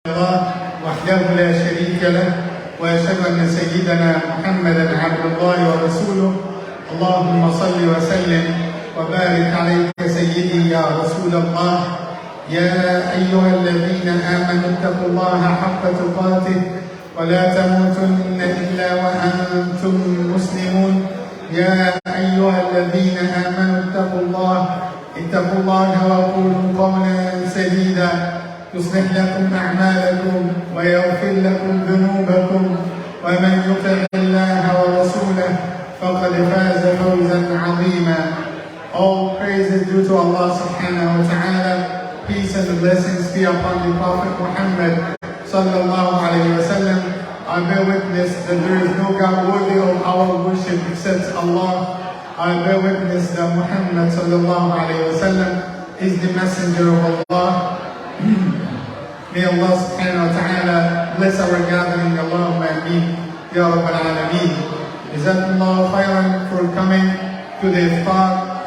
الله وحده لا شريك له وأشهد أن سيدنا محمدا عبد الله ورسوله. اللهم صل وسلم وبارك عليك سيدي يا رسول الله. يا أيها الذين آمنوا اتقوا الله حق تقاته ولا تموتن إلا وأنتم مسلمون. يا أيها الذين آمنوا اتقوا الله وقولوا قولا سديدا يصلح لكم أعمالكم ويغفر لكم ذنوبكم ومن يطع الله ورسوله فقد فاز فوزا عظيما. All praise is due to Allah subhanahu wa ta'ala. Peace and blessings be upon the Prophet Muhammad sallallahu alayhi wa sallam. I bear witness that there is no God worthy of our worship except Allah. I bear witness that Muhammad sallallahu alayhi wa sallam is the messenger of Allah. May Allah subhanahu wa ta'ala bless our gathering. Allahumma ameen. Ya Rabbal Alameen. Jazakumullah khairan for coming to the iftar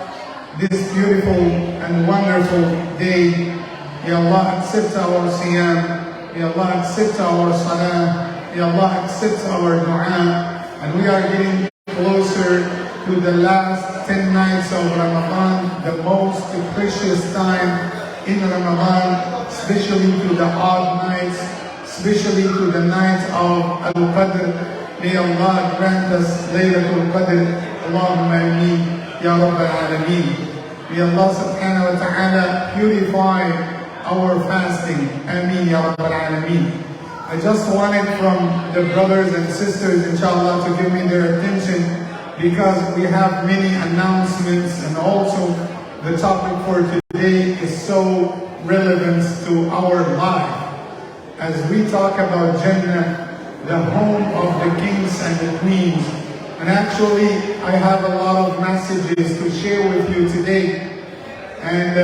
this beautiful and wonderful day. May Allah accept our siyam. May Allah accept our salah. May Allah accept our dua. And we are getting closer to the last 10 nights of Ramadan, the most precious time in Ramadan, especially to the odd nights, especially to the night of Al-Qadr. May Allah grant us Laylatul Qadr. Allahumma ameen. Ya Rabbal Alameen. May Allah subhanahu wa ta'ala purify our fasting. Ameen Ya Rabbal Alameen. I just wanted from the brothers and sisters, inshallah, to give me their attention because we have many announcements and also the topic for today is so relevant to our life. As we talk about Jannah, the home of the kings and the queens. And actually, I have a lot of messages to share with you today. And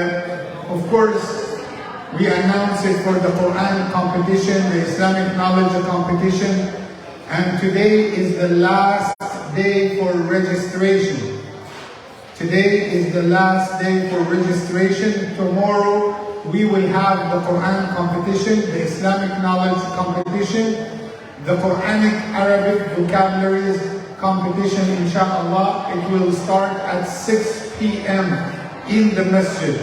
of course, we announced it for the Quran competition, the Islamic knowledge competition. And today is the last day for registration. Today is the last day for registration. Tomorrow we will have the Quran competition, the Islamic knowledge competition, the Quranic Arabic vocabularies competition, inshallah. It will start at 6 p.m. in the masjid.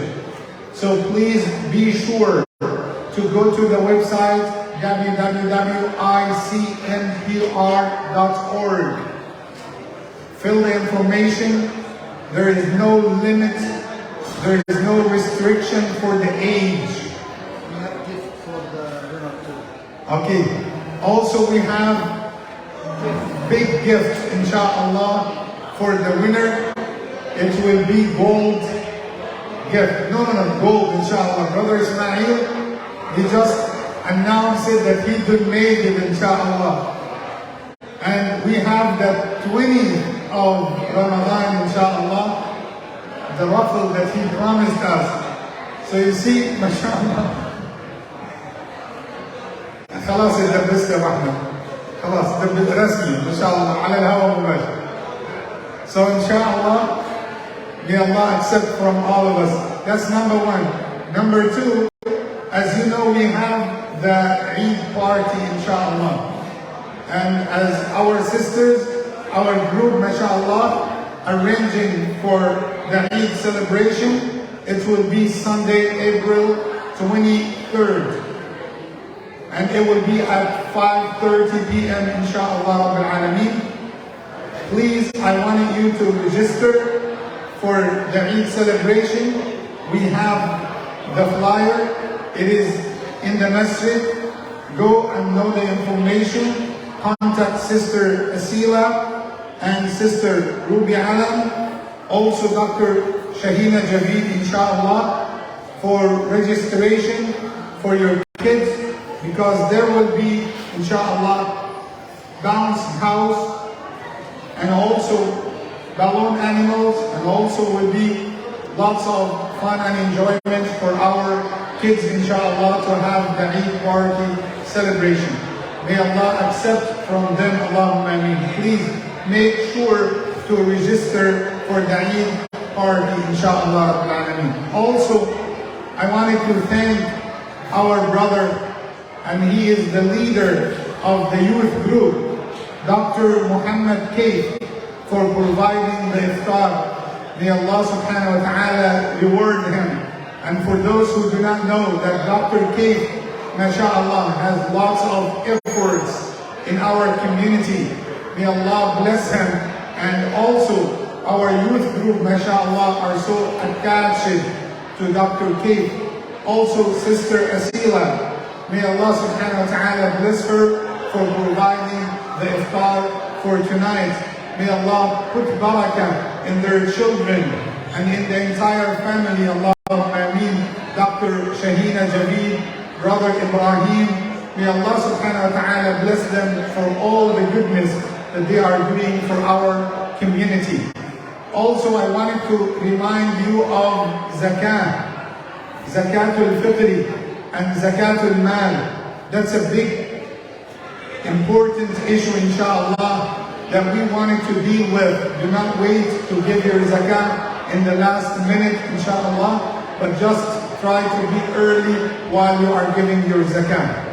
So please be sure to go to the website www.icnpr.org. Fill the information. There is no limit, there is no restriction for the age. We have gift for the winner too. Okay. Also we have big gift, inshallah, for the winner. It will be gold gift. No, gold, inshallah. Brother Ismail, he just announced it that he did made it, inshallah. And we have the 20th of Ramadan, inshallah, the raffle that he promised us. So you see, mashallah. خلاص دبست يا محمد. خلاص دبست رسمي ان شاء الله على الهواء مباشر. So inshallah, may Allah accept from all of us. That's number one. Number two, as you know, we have the Eid party, inshallah. And as our sisters, our group, mashallah, arranging for the Eid celebration, it will be Sunday, April 23rd. And it will be at 5:30 p.m. inshallah Rabbil Alameen. Please, I wanted you to register for the Eid celebration. We have the flyer. It is in the masjid. Go and know the information. Contact Sister Asila and Sister Ruby Alam. Also Dr. Shahina Javid, inshallah, for registration for your kids. Because there will be, inshallah, bounce house and also balloon animals, and also will be lots of fun and enjoyment for our kids, inshallah, to have the Eid party celebration. May Allah accept from them, Allahumma ameen. Please make sure to register for the Eid party, inshallah. Also, I wanted to thank our brother and he is the leader of the youth group, Dr. Muhammad Kaif, for providing the iftar. May Allah subhanahu wa ta'ala reward him. And for those who do not know that Dr. Kaif, mashallah, has lots of efforts in our community. May Allah bless him. And also our youth group, mashallah, are so attached to Dr. Kaif. Also Sister Asila, may Allah subhanahu wa ta'ala bless her for providing the iftar for tonight. May Allah put barakah in their children and in the entire family. Allahumma ameen. Dr. Shahina Javid, Brother Ibrahim, may Allah subhanahu wa ta'ala bless them for all the goodness that they are doing for our community. Also, I wanted to remind you of zakah, zakatul fitri and zakatul mal. That's a big, important issue, inshallah, that we wanted to deal with. Do not wait to give your zakah in the last minute, inshallah, but just try to be early while you are giving your zakah.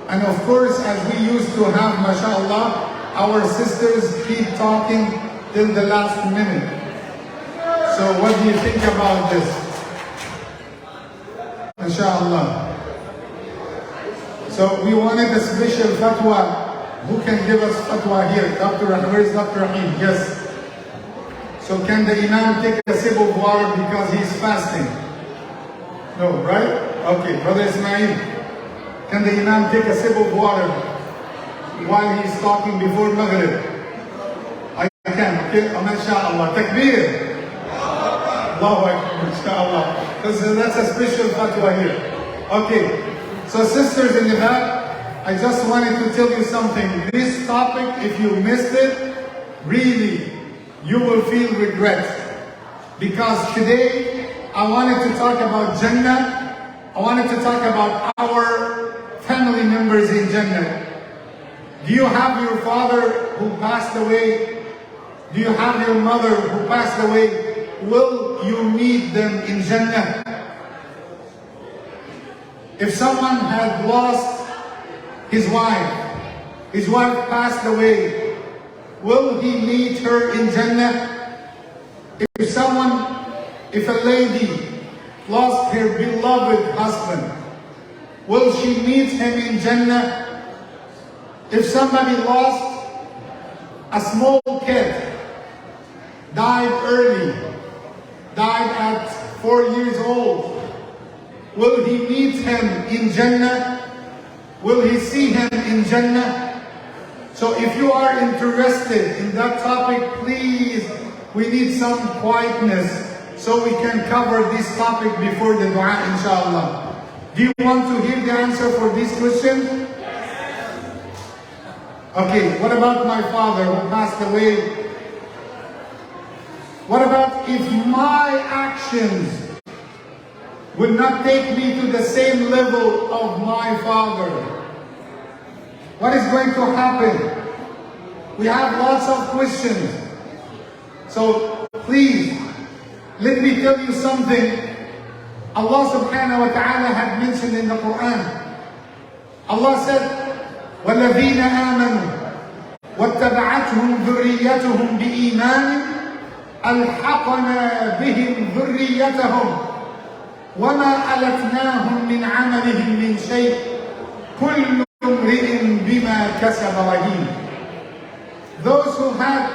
And of course, as we used to have, mashallah, our sisters keep talking till the last minute. So what do you think about this? Mashallah. So we wanted a special fatwa. Who can give us fatwa here? Where is Dr. Rahim? Yes. So can the Imam take a sip of water because he's fasting? No, right? Okay, Brother Ismail. Can the Imam take a sip of water while he's talking before Maghrib? I can. Okay, mashallah. Takbir. Allahu Akbar, mashallah. Because that's a special fatwa here. Okay. So sisters in the back, I just wanted to tell you something. This topic, if you missed it, really, you will feel regret. Because today, I wanted to talk about Jannah. I wanted to talk about our family members in Jannah. Do you have your father who passed away? Do you have your mother who passed away? Will you meet them in Jannah? If someone had lost his wife passed away, will he meet her in Jannah? If a lady lost her beloved husband, will she meet him in Jannah? If somebody lost a small kid, died early, died at 4 years old, will he meet him in Jannah? Will he see him in Jannah? So if you are interested in that topic, please, we need some quietness so we can cover this topic before the dua, inshallah. Do you want to hear the answer for this question? Okay, what about my father who passed away? What about if my actions would not take me to the same level of my father? What is going to happen? We have lots of questions. So please, let me tell you something. Allah subhanahu wa ta'ala had mentioned in the Quran. Allah said, وَالَّذِينَ آمَنُوا وَاتَّبَعَتْهُمْ ذُرِّيَّتُهُمْ بِإِيمَانٍ أَلْحَقْنَا بِهِمْ ذُرِّيَّتَهُمْ وَمَا أَلَتْنَاهُمْ مِنْ عَمَلِهِمْ مِنْ شَيْءٍ كُلُّ امْرِئٍ بِمَا كَسَبَ رَهِينٌ. Those who had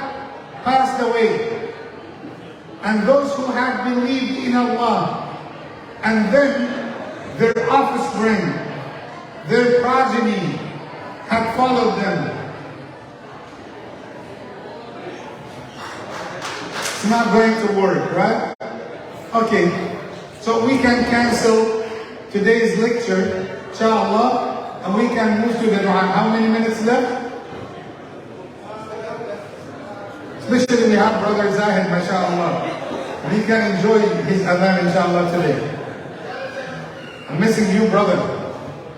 passed away and those who had believed in Allah, and then their offspring, their progeny had followed them. It's not going to work, right? Okay, so we can cancel today's lecture, inshallah, and we can move to the dua. How many minutes left? Especially we have Brother Zahid, mashallah. We can enjoy his adhan, inshallah, today. I'm missing you, brother.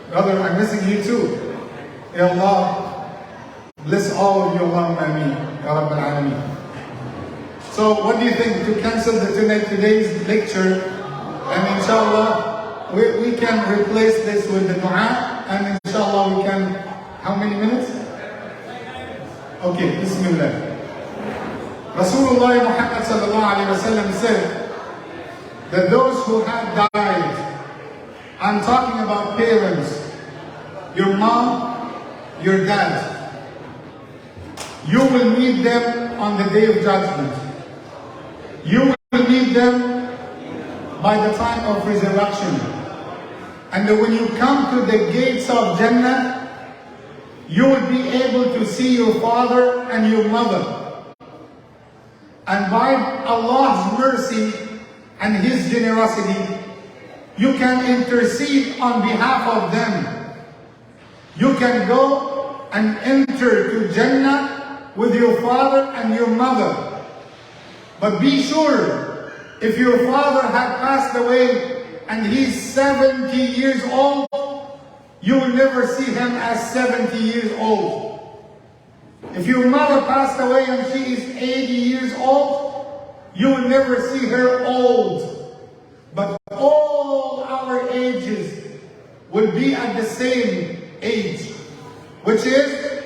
Brother, I'm missing you too. Ya Allah, bless all of you, Allahumma ameen, Ya Rabbil Alameen. So what do you think? To cancel today's lecture, and inshallah, we can replace this with the dua. many minutes? Okay, Bismillah. Rasulullah Muhammad sallallahu alayhi wa sallam said that those who have died, I'm talking about parents, your mom, your dad, you will meet them on the day of judgment. You will meet them by the time of resurrection. And when you come to the gates of Jannah, you will be able to see your father and your mother. And by Allah's mercy and His generosity, you can intercede on behalf of them. You can go and enter to Jannah with your father and your mother. But be sure, if your father had passed away and he's 70 years old, you will never see him as 70 years old. If your mother passed away and she is 80 years old, you will never see her old. But all our ages will be at the same age, which is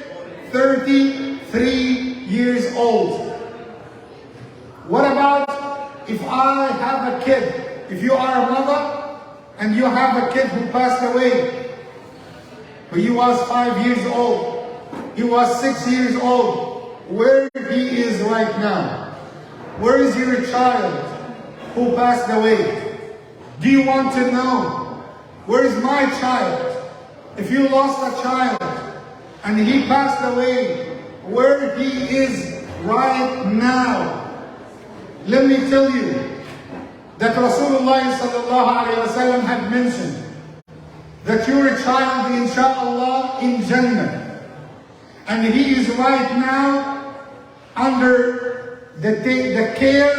33 years old. What about if I have a kid? If you are a mother and you have a kid who passed away, but he was 5 years old, he was 6 years old, where he is right now? Where is your child who passed away? Do you want to know? Where is my child? If you lost a child and he passed away, where he is right now? Let me tell you that Rasulullah sallallahu alayhi wa sallam had mentioned that your child, inshallah, in Jannah. And he is right now under the care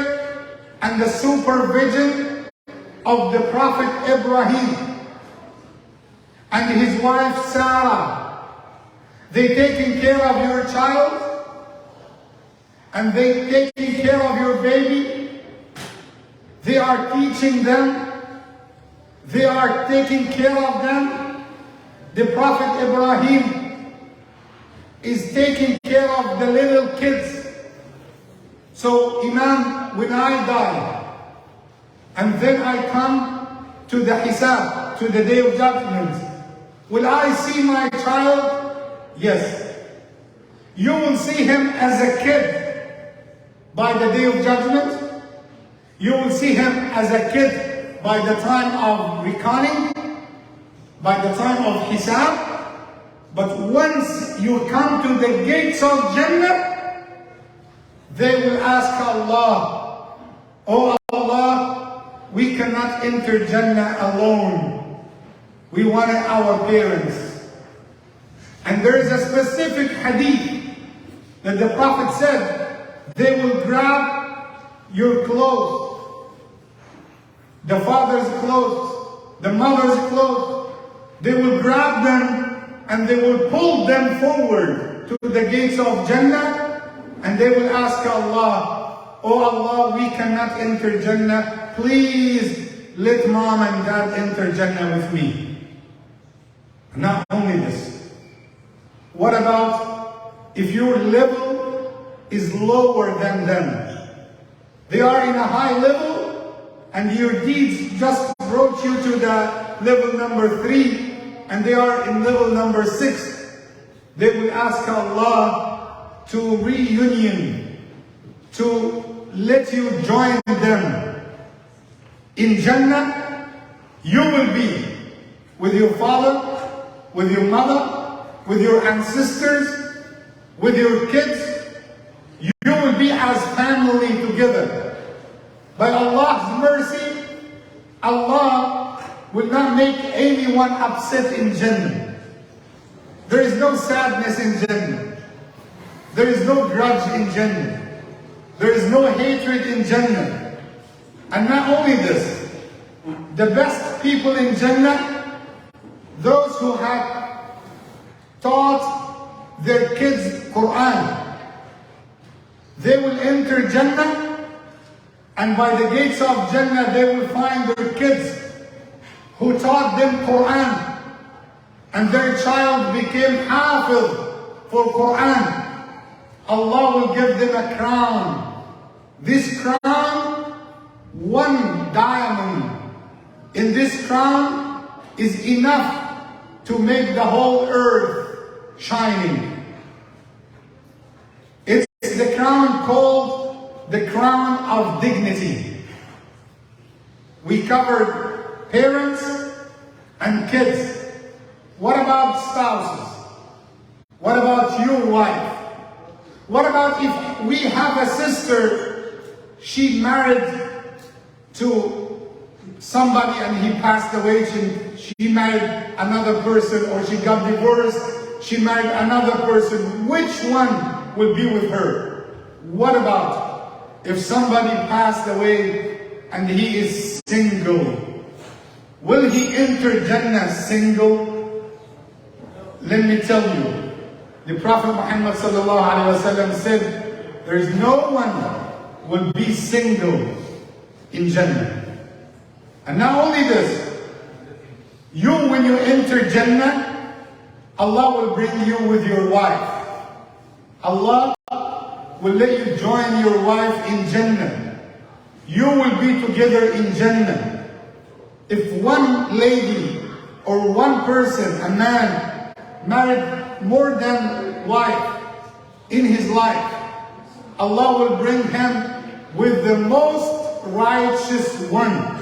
and the supervision of the Prophet Ibrahim and his wife Sarah. They taking care of your child and they taking care of your baby. They are teaching them. They are taking care of them. The Prophet Ibrahim is taking care of the little kids. So Imam, when I die, and then I come to the Hisab, to the day of judgment, will I see my child? Yes. You will see him as a kid by the day of judgment. You will see him as a kid by the time of reckoning, by the time of Hisab. But once you come to the gates of Jannah, they will ask Allah, "Oh Allah, we cannot enter Jannah alone. We wanted our parents." And there is a specific hadith that the Prophet said, they will grab your clothes, the father's clothes, the mother's clothes. They will grab them and they will pull them forward to the gates of Jannah, and they will ask Allah, "Oh Allah, we cannot enter Jannah. Please let mom and dad enter Jannah with me." Not only this, what about if your level is lower than them? They are in a high level and your deeds just brought you to the level number 3. And they are in level number 6. They will ask Allah to reunion, to let you join them. In Jannah, you will be with your father, with your mother, with your ancestors, with your kids. You will be as family together. By Allah's mercy, Allah will not make anyone upset in Jannah. There is no sadness in Jannah. There is no grudge in Jannah. There is no hatred in Jannah. And not only this, the best people in Jannah, those who have taught their kids Quran, they will enter Jannah, and by the gates of Jannah they will find their kids who taught them Quran. and their child became hafiz for Quran, Allah will give them a crown. This crown, one diamond in this crown is enough to make the whole earth shining. It's the crown called the crown of dignity. We covered parents and kids. What about spouses? What about your wife? What about if we have a sister, she married to somebody and he passed away, she married another person, or she got divorced, she married another person. Which one will be with her? What about if somebody passed away and he is single? Will he enter Jannah single? Let me tell you, the Prophet Muhammad said, there is no one will be single in Jannah. And not only this, when you enter Jannah, Allah will bring you with your wife. Allah will let you join your wife in Jannah. You will be together in Jannah. If one lady or one person, a man, married more than wife in his life, Allah will bring him with the most righteous one.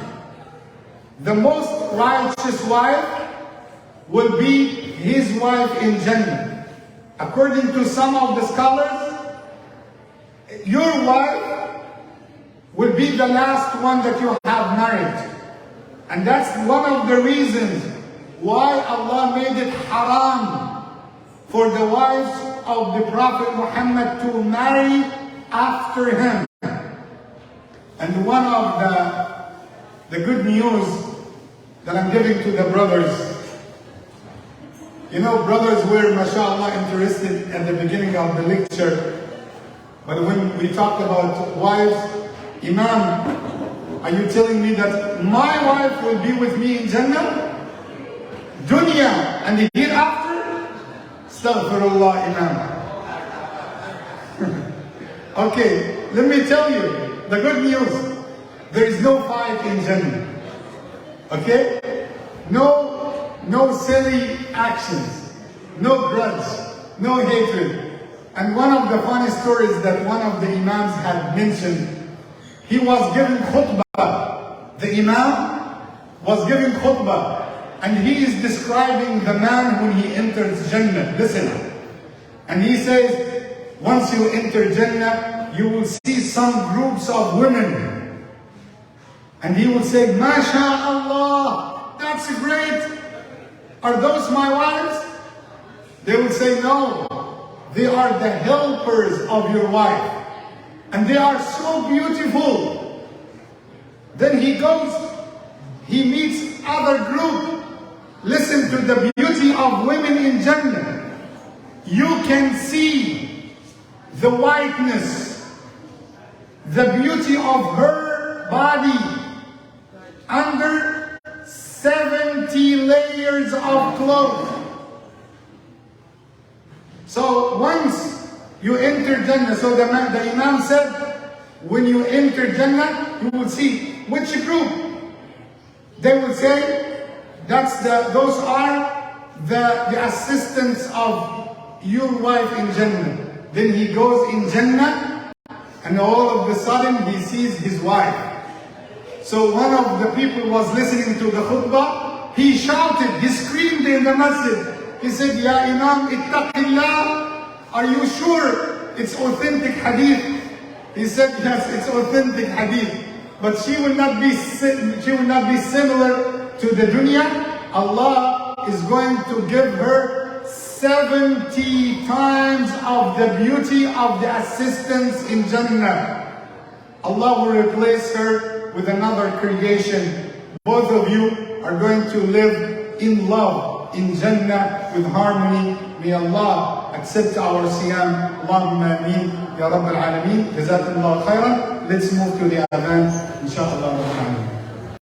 The most righteous wife will be his wife in Jannah. According to some of the scholars, your wife will be the last one that you have married. And that's one of the reasons why Allah made it haram for the wives of the Prophet Muhammad to marry after him. And one of the good news that I'm giving to the brothers, brothers were, mashallah, interested at the beginning of the lecture. But when we talked about wives, Imam, are you telling me that my wife will be with me in Jannah? Dunya and the hereafter? Astaghfirullah, Imam. Okay, let me tell you the good news. There is no fight in Jannah. Okay? No silly actions. No grudge. No hatred. And one of the funny stories that one of the Imams had mentioned, he was giving khutbah. The Imam was giving khutbah. And he is describing the man when he enters Jannah. Listen. And he says, once you enter Jannah, you will see some groups of women. And he will say, MashaAllah, that's great. Are those my wives? They will say, no. They are the helpers of your wife. And they are so beautiful. Then he goes, he meets other group. Listen to the beauty of women in Jannah. You can see the whiteness, the beauty of her body under 70 layers of clothes. So once you enter Jannah, so the Imam said, when you enter Jannah, you will see which group. They will say, those are the assistants of your wife in Jannah. Then he goes in Jannah, and all of a sudden he sees his wife. So one of the people was listening to the khutbah. He shouted, he screamed in the masjid. He said, Ya Imam, ittaqillah, are you sure it's authentic hadith? He said, yes, it's authentic hadith. But she will not be similar to the dunya. Allah is going to give her 70 times of the beauty of the assistants in Jannah. Allah will replace her with another creation. Both of you are going to live in love in Jannah with harmony. May Allah accept our siyam. Allahumma ameen. Ya Rabb al-Alameen. Jazakallah khairan. Let's move to the adhan. Inshallah.